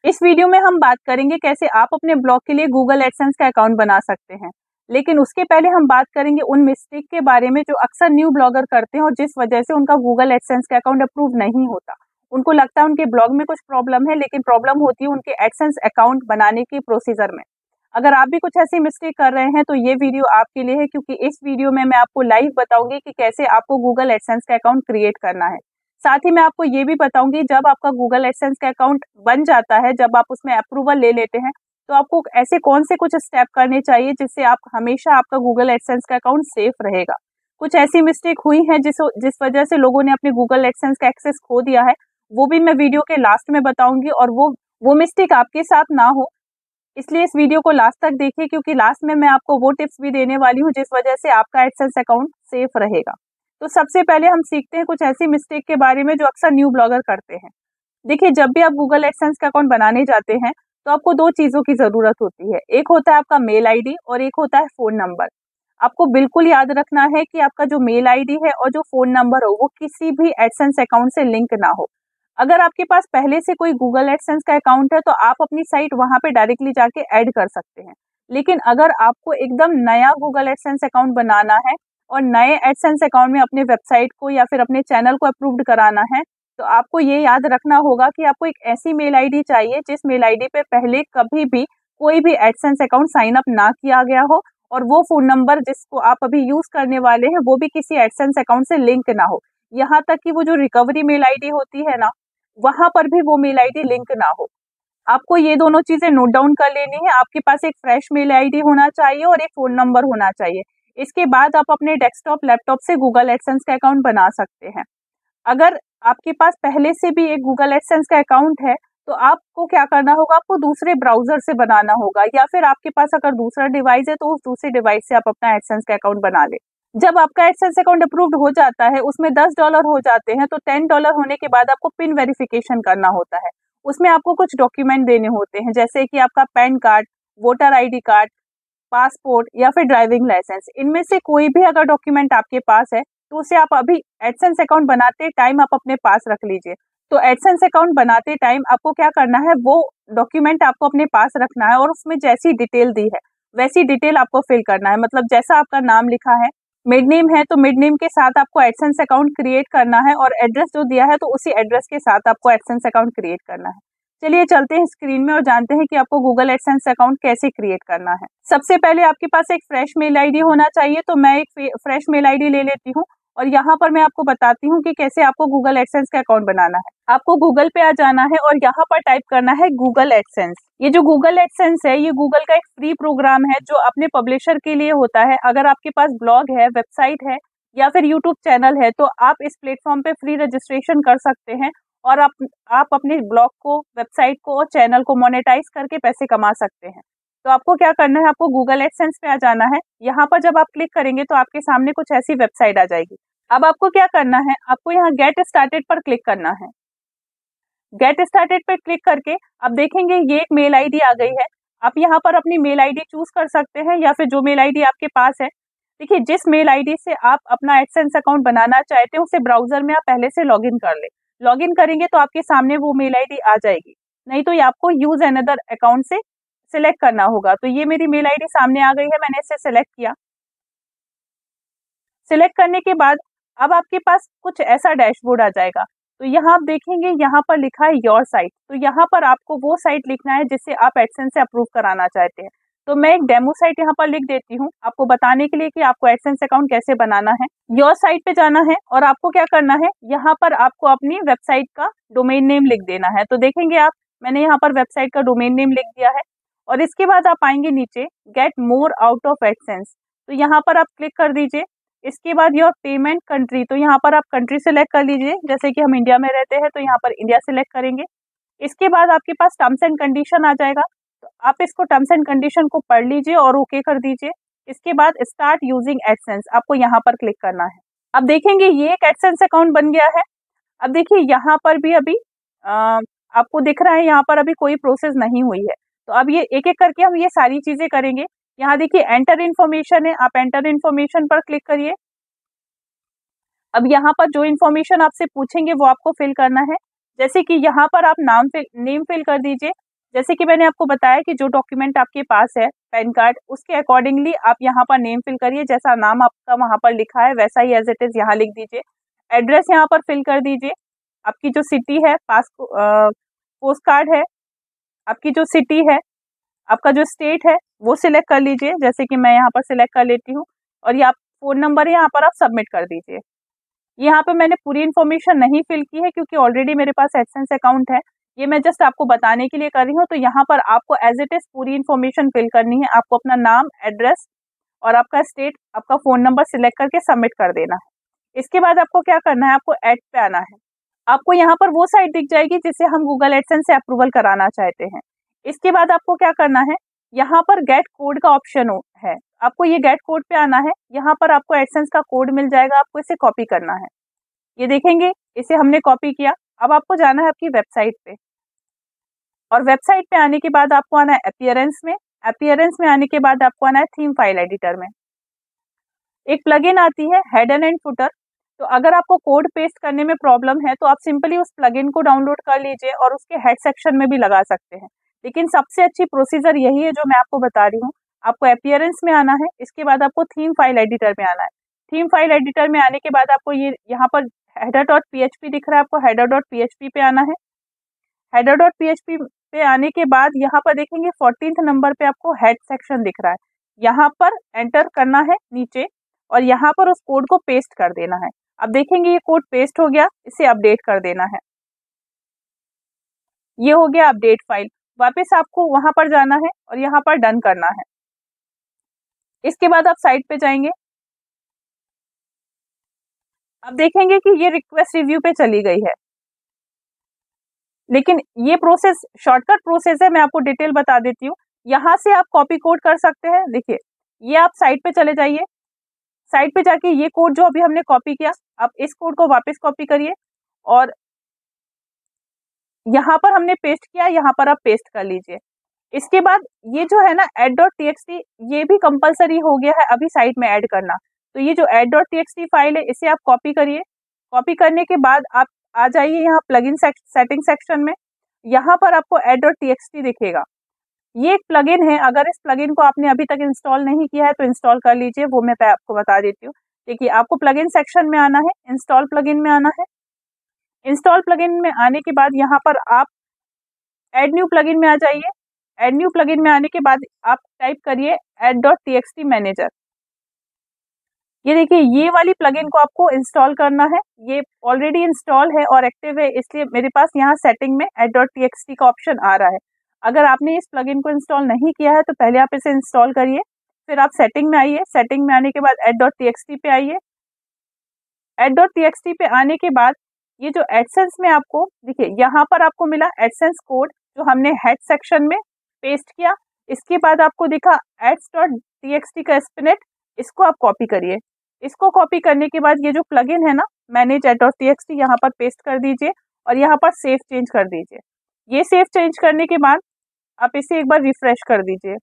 इस वीडियो में हम बात करेंगे कैसे आप अपने ब्लॉग के लिए गूगल एडसेंस का अकाउंट बना सकते हैं। लेकिन उसके पहले हम बात करेंगे उन मिस्टेक के बारे में जो अक्सर न्यू ब्लॉगर करते हैं और जिस वजह से उनका गूगल एडसेंस का अकाउंट अप्रूव नहीं होता। उनको लगता है उनके ब्लॉग में कुछ प्रॉब्लम है, लेकिन प्रॉब्लम होती है उनके एडसेंस अकाउंट बनाने के प्रोसीजर में। अगर आप भी कुछ ऐसी मिस्टेक कर रहे हैं तो ये वीडियो आपके लिए है, क्योंकि इस वीडियो में मैं आपको लाइव बताऊंगी कि कैसे आपको गूगल एडसेंस का अकाउंट क्रिएट करना है। साथ ही मैं आपको ये भी बताऊंगी जब आपका गूगल एडसेंस का अकाउंट बन जाता है, जब आप उसमें अप्रूवल ले लेते हैं, तो आपको ऐसे कौन से कुछ स्टेप करने चाहिए जिससे आप हमेशा आपका गूगल एडसेंस का अकाउंट सेफ रहेगा। कुछ ऐसी मिस्टेक हुई है जिस वजह से लोगों ने अपने गूगल एडसेंस का एक्सेस खो दिया है, वो भी मैं वीडियो के लास्ट में बताऊंगी और वो मिस्टेक आपके साथ ना हो, इसलिए इस वीडियो को लास्ट तक देखिए, क्योंकि लास्ट में मैं आपको वो टिप्स भी देने वाली हूँ जिस वजह से आपका एडसेंस अकाउंट सेफ रहेगा। तो सबसे पहले हम सीखते हैं कुछ ऐसी मिस्टेक के बारे में जो अक्सर न्यू ब्लॉगर करते हैं। देखिए, जब भी आप गूगल एडसेंस का अकाउंट बनाने जाते हैं तो आपको दो चीज़ों की ज़रूरत होती है। एक होता है आपका मेल आईडी और एक होता है फ़ोन नंबर। आपको बिल्कुल याद रखना है कि आपका जो मेल आईडी है और जो फ़ोन नंबर हो वो किसी भी एडसेंस अकाउंट से लिंक ना हो। अगर आपके पास पहले से कोई गूगल एडसेंस का अकाउंट है तो आप अपनी साइट वहाँ पे डायरेक्टली जाके ऐड कर सकते हैं। लेकिन अगर आपको एकदम नया गूगल एडसेंस अकाउंट बनाना है और नए एडसेंस अकाउंट में अपने वेबसाइट को या फिर अपने चैनल को अप्रूव्ड कराना है, तो आपको ये याद रखना होगा कि आपको एक ऐसी मेल आईडी चाहिए जिस मेल आईडी पे पहले कभी भी कोई भी एडसेंस अकाउंट साइन अप ना किया गया हो, और वो फ़ोन नंबर जिसको आप अभी यूज़ करने वाले हैं वो भी किसी एडसेंस अकाउंट से लिंक ना हो। यहाँ तक कि वो जो रिकवरी मेल आईडी होती है ना, वहाँ पर भी वो मेल आईडी लिंक ना हो। आपको ये दोनों चीज़ें नोट डाउन कर लेनी है। आपके पास एक फ्रेश मेल आईडी होना चाहिए और एक फ़ोन नंबर होना चाहिए। इसके बाद आप अपने डेस्कटॉप, लैपटॉप से गूगल एडसेंस का अकाउंट बना सकते हैं। अगर आपके पास पहले से भी एक गूगल एडसेंस का अकाउंट है, तो आपको क्या करना होगा, आपको दूसरे ब्राउज़र से बनाना होगा, या फिर आपके पास अगर दूसरा डिवाइस है तो उस दूसरे डिवाइस से आप अपना एडसेंस का अकाउंट बना लें। जब आपका एडसेंस अकाउंट अप्रूव्ड हो जाता है, उसमें $10 हो जाते हैं, तो $10 होने के बाद आपको पिन वेरिफिकेशन करना होता है। उसमें आपको कुछ डॉक्यूमेंट देने होते हैं, जैसे कि आपका pan card, voter ID card, passport या फिर ड्राइविंग लाइसेंस। इनमें से कोई भी अगर डॉक्यूमेंट आपके पास है तो उसे आप अभी एडसेंस अकाउंट बनाते टाइम आप अपने पास रख लीजिए। तो एडसेंस अकाउंट बनाते टाइम आपको क्या करना है, वो डॉक्यूमेंट आपको अपने पास रखना है और उसमें जैसी डिटेल दी है वैसी डिटेल आपको फिल करना है। मतलब जैसा आपका नाम लिखा है, मिड नेम है तो मिड नेम के साथ आपको एडसेंस अकाउंट क्रिएट करना है, और एड्रेस जो दिया है तो उसी एड्रेस के साथ आपको एडसेंस अकाउंट क्रिएट करना है। चलिए चलते हैं स्क्रीन में और जानते हैं कि आपको गूगल एडसेंस अकाउंट कैसे क्रिएट करना है। सबसे पहले आपके पास एक फ्रेश मेल आईडी होना चाहिए, तो मैं एक फ्रेश मेल आईडी ले लेती हूँ और यहाँ पर मैं आपको बताती हूँ कि कैसे आपको गूगल एडसेंस का अकाउंट बनाना है। आपको गूगल पे आ जाना है और यहाँ पर टाइप करना है गूगल एडसेंस। ये जो गूगल एडसेंस है ये गूगल का एक फ्री प्रोग्राम है जो अपने पब्लिशर के लिए होता है। अगर आपके पास ब्लॉग है, वेबसाइट है या फिर यूट्यूब चैनल है तो आप इस प्लेटफॉर्म पे फ्री रजिस्ट्रेशन कर सकते हैं और आप अपने ब्लॉग को, वेबसाइट को और चैनल को मोनेटाइज करके पैसे कमा सकते हैं। तो आपको क्या करना है, आपको गूगल एडसेंस पे आ जाना है। यहाँ पर जब आप क्लिक करेंगे तो आपके सामने कुछ ऐसी वेबसाइट आ जाएगी। अब आपको क्या करना है, आपको यहाँ गेट स्टार्टेड पर क्लिक करना है। गेट स्टार्टेड पर क्लिक करके आप देखेंगे ये एक मेल आईडी आ गई है। आप यहाँ पर अपनी मेल आईडी चूज कर सकते हैं या फिर जो मेल आईडी आपके पास है। देखिए, जिस मेल आईडी से आप अपना एडसेंस अकाउंट बनाना चाहते हैं उसे ब्राउजर में आप पहले से लॉगिन कर ले। लॉगिन करेंगे तो आपके सामने वो मेल आईडी आ जाएगी, नहीं तो ये आपको यूज अनदर अकाउंट से सिलेक्ट करना होगा। तो ये मेरी मेल आईडी सामने आ गई है, मैंने इसे सिलेक्ट किया। सिलेक्ट करने के बाद अब आपके पास कुछ ऐसा डैशबोर्ड आ जाएगा। तो यहाँ आप देखेंगे, यहाँ पर लिखा है योर साइट। तो यहाँ पर आपको वो साइट लिखना है जिससे आप एडसेंस से अप्रूव कराना चाहते हैं। तो मैं एक डेमो साइट यहाँ पर लिख देती हूँ आपको बताने के लिए कि आपको एडसेंस अकाउंट कैसे बनाना है। योर साइट पे जाना है और आपको क्या करना है, यहाँ पर आपको अपनी वेबसाइट का डोमेन नेम लिख देना है। तो देखेंगे आप, मैंने यहाँ पर वेबसाइट का डोमेन नेम लिख दिया है और इसके बाद आप आएंगे नीचे get more out of AdSense. तो यहाँ पर आप क्लिक कर दीजिए। इसके बाद योर पेमेंट कंट्री, तो यहाँ पर आप कंट्री सेलेक्ट कर लीजिए। जैसे कि हम इंडिया में रहते हैं तो यहाँ पर इंडिया सेलेक्ट करेंगे। इसके बाद आपके पास टर्म्स एंड कंडीशन आ जाएगा, तो आप इसको टर्म्स एंड कंडीशन को पढ़ लीजिए और ओके कर दीजिए। इसके बाद स्टार्ट यूजिंग एडसेंस, आपको यहाँ पर क्लिक करना है। अब देखेंगे ये एक एडसेंस अकाउंट बन गया है। अब देखिए यहाँ पर भी अभी आपको दिख रहा है यहाँ पर अभी कोई प्रोसेस नहीं हुई है। तो अब ये एक एक करके हम ये सारी चीजें करेंगे। यहाँ देखिए एंटर इन्फॉर्मेशन है, आप एंटर इन्फॉर्मेशन पर क्लिक करिए। अब यहाँ पर जो इन्फॉर्मेशन आपसे पूछेंगे वो आपको फिल करना है। जैसे कि यहाँ पर आप नेम फिल कर दीजिए। जैसे कि मैंने आपको बताया कि जो डॉक्यूमेंट आपके पास है पैन कार्ड, उसके अकॉर्डिंगली आप यहाँ पर नेम फिल करिए, जैसा नाम आपका वहाँ पर लिखा है वैसा ही एज इट इज यहाँ लिख दीजिए। एड्रेस यहाँ पर फिल कर दीजिए, आपकी जो सिटी है, पोस्ट कार्ड है, आपकी जो सिटी है, आपका जो स्टेट है वो सिलेक्ट कर लीजिए, जैसे कि मैं यहाँ पर सिलेक्ट कर लेती हूँ। और ये आप फ़ोन नंबर यहाँ पर आप सबमिट कर दीजिए। यहाँ पे मैंने पूरी इन्फॉर्मेशन नहीं फिल की है क्योंकि ऑलरेडी मेरे पास एडसेंस अकाउंट है, ये मैं जस्ट आपको बताने के लिए कर रही हूँ। तो यहाँ पर आपको एज इट इज पूरी इन्फॉर्मेशन फिल करनी है, आपको अपना नाम, एड्रेस और आपका स्टेट, आपका फ़ोन नंबर सिलेक्ट करके सबमिट कर देना है। इसके बाद आपको क्या करना है, आपको ऐड पे आना है। आपको यहाँ पर वो साइट दिख जाएगी जिसे हम गूगल एडसेंस से अप्रूवल कराना चाहते हैं। इसके बाद आपको क्या करना है, यहाँ पर गेट कोड का ऑप्शन है, आपको ये गेट कोड पे आना है। यहाँ पर आपको एडसेंस का कोड मिल जाएगा, आपको इसे कॉपी करना है। ये देखेंगे, इसे हमने कॉपी किया। अब आपको जाना है आपकी वेबसाइट पे, और वेबसाइट पे आने के बाद आपको आना है अपीयरेंस में। अपीयरेंस में आने के बाद आपको आना है थीम फाइल एडिटर में। एक प्लगइन आती है हेडर एंड फुटर, तो अगर आपको कोड पेस्ट करने में प्रॉब्लम है तो आप सिंपली उस प्लगइन को डाउनलोड कर लीजिए और उसके हेड सेक्शन में भी लगा सकते हैं। लेकिन सबसे अच्छी प्रोसीजर यही है जो मैं आपको बता रही हूँ। आपको अपीयरेंस में आना है, इसके बाद आपको थीम फाइल एडिटर में आना है। थीम फाइल एडिटर में आने के बाद आपको ये यहाँ पर header.php दिख रहा है, आपको header.php पे आना है। header.php पे आने के बाद यहाँ पर देखेंगे 14th नंबर पे आपको हेड सेक्शन दिख रहा है, यहाँ पर एंटर करना है नीचे और यहाँ पर उस कोड को पेस्ट कर देना है। अब देखेंगे ये कोड पेस्ट हो गया, इसे अपडेट कर देना है। ये हो गया अपडेट फाइल। वापस आपको वहां पर जाना है और यहाँ पर डन करना है। इसके बाद आप साइट पे जाएंगे, अब देखेंगे कि ये रिक्वेस्ट रिव्यू पे चली गई है। लेकिन ये प्रोसेस शॉर्टकट प्रोसेस है, मैं आपको डिटेल बता देती हूँ। यहाँ से आप कॉपी कोड कर सकते हैं। देखिए, ये आप साइट पे चले जाइए, साइट पे जाके ये कोड जो अभी हमने कॉपी किया, आप इस कोड को वापस कॉपी करिए और यहाँ पर हमने पेस्ट किया, यहाँ पर आप पेस्ट कर लीजिए। इसके बाद ये जो है ना add.txt, ये भी कंपलसरी हो गया है अभी साइट में ऐड करना। तो ये जो add.txt फाइल है, इसे आप कॉपी करिए। कॉपी करने के बाद आप आ जाइए यहाँ प्लगइन सेटिंग सेक्शन में। यहाँ पर आपको add.txt दिखेगा। ये एक प्लगइन है, अगर इस प्लगइन को आपने अभी तक इंस्टॉल नहीं किया है तो इंस्टॉल कर लीजिए, वो मैं आपको बता देती हूँ। देखिए, आपको प्लगइन सेक्शन में आना है, इंस्टॉल प्लगइन में आना है। इंस्टॉल प्लगइन में आने के बाद यहाँ पर आप ऐड न्यू प्लगइन में आ जाइए। ऐड न्यू प्लगइन में आने के बाद आप टाइप करिए add.txt मैनेजर। ये देखिए, ये वाली प्लगइन को आपको इंस्टॉल करना है। ये ऑलरेडी इंस्टॉल है और एक्टिव है, इसलिए मेरे पास यहाँ सेटिंग में add.txt का ऑप्शन आ रहा है। अगर आपने इस प्लगइन को इंस्टॉल नहीं किया है तो पहले आप इसे इंस्टॉल करिए, फिर आप सेटिंग में आइए। सेटिंग में आने के बाद add.txt पे आइए। add.txt पे आने के बाद ये जो एडसेंस में आपको देखिए, यहाँ पर आपको मिला एडसेंस कोड जो हमने हेड सेक्शन में पेस्ट किया। इसके बाद आपको दिखा ads.txt का स्पिनेट, इसको आप कॉपी करिए। इसको कॉपी करने के बाद ये जो प्लगइन है ना मैनेज add.txt, यहाँ पर पेस्ट कर दीजिए और यहाँ पर सेव चेंज कर दीजिए। ये सेव चेंज करने के बाद आप इसे एक बार रिफ्रेश कर दीजिए।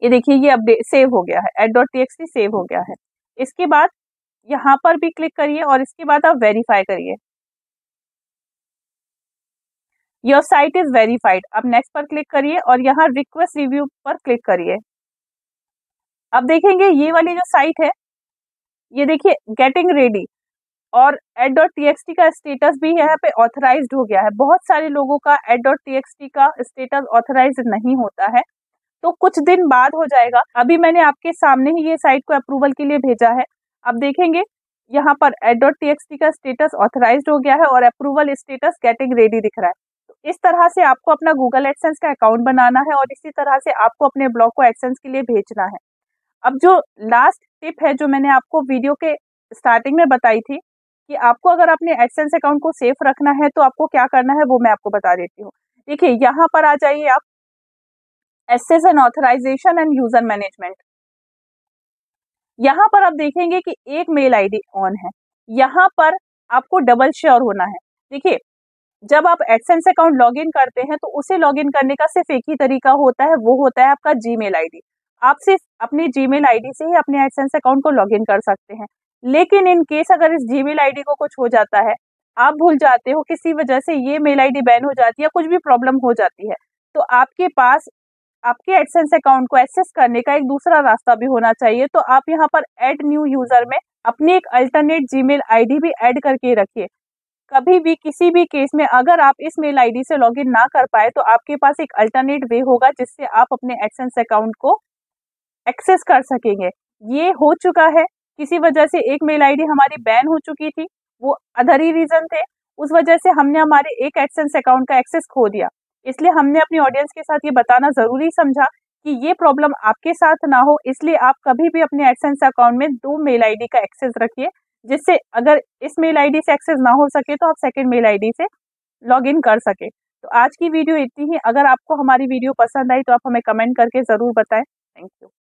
ये देखिए, ये अपडेट सेव हो गया है, add.txt सेव हो गया है। इसके बाद यहाँ पर भी क्लिक करिए और इसके बाद आप वेरीफाई करिए। Your site is verified. अब नेक्स्ट पर क्लिक करिए और यहाँ रिक्वेस्ट रिव्यू पर क्लिक करिए। अब देखेंगे ये वाली जो साइट है, ये देखिए गेटिंग रेडी और add.txt का स्टेटस भी यहाँ पे ऑथराइज्ड हो गया है। बहुत सारे लोगों का add.txt का स्टेटस ऑथराइज्ड नहीं होता है, तो कुछ दिन बाद हो जाएगा। अभी मैंने आपके सामने ही ये साइट को अप्रूवल के लिए भेजा है। अब देखेंगे यहाँ पर add.txt का स्टेटस ऑथराइज्ड हो गया है और अप्रूवल स्टेटस गेटिंग रेडी दिख रहा है। तो इस तरह से आपको अपना गूगल एडसेंस का अकाउंट बनाना है और इसी तरह से आपको अपने ब्लॉग को एडसेंस के लिए भेजना है। अब जो लास्ट टिप है जो मैंने आपको वीडियो के स्टार्टिंग में बताई थी कि आपको अगर अपने एडसेंस अकाउंट को सेफ रखना है तो आपको क्या करना है, वो मैं आपको बता देती हूँ। देखिए, यहाँ पर आ जाइए आप access and authorization and user management. यहाँ पर आप देखेंगे कि एक मेल आईडी ऑन है, यहाँ पर आपको डबल श्योर होना है। देखिए, जब आप एडसेंस अकाउंट लॉगिन करते हैं तो उसे लॉगिन करने का सिर्फ एक ही तरीका होता है, वो होता है आपका जीमेल आईडी। आप सिर्फ अपनी जीमेल आईडी से ही अपने एडसेंस अकाउंट को लॉगिन कर सकते हैं। लेकिन इन केस अगर इस जीमेल आईडी को कुछ हो जाता है, आप भूल जाते हो, किसी वजह से ये मेल आईडी बैन हो जाती है या कुछ भी प्रॉब्लम हो जाती है, तो आपके पास आपके एडसेंस अकाउंट को एक्सेस करने का एक दूसरा रास्ता भी होना चाहिए। तो आप यहाँ पर ऐड न्यू यूजर में अपनी एक अल्टरनेट जीमेल आईडी भी ऐड करके रखिए। कभी भी किसी भी केस में अगर आप इस मेल आईडी से लॉगिन ना कर पाए तो आपके पास एक अल्टरनेट वे होगा जिससे आप अपने एडसेंस अकाउंट को एक्सेस कर सकेंगे। ये हो चुका है, किसी वजह से एक मेल आईडी हमारी बैन हो चुकी थी, वो अदर ही रीजन थे, उस वजह से हमने हमारे एक एडसेंस अकाउंट का एक्सेस खो दिया। इसलिए हमने अपनी ऑडियंस के साथ ये बताना जरूरी समझा कि ये प्रॉब्लम आपके साथ ना हो, इसलिए आप कभी भी अपने एडसेंस अकाउंट में 2 मेल आईडी का एक्सेस रखिए, जिससे अगर इस मेल आईडी से एक्सेस ना हो सके तो आप सेकंड मेल आईडी से लॉगिन कर सके। तो आज की वीडियो इतनी ही। अगर आपको हमारी वीडियो पसंद आई तो आप हमें कमेंट करके जरूर बताएं। Thank you.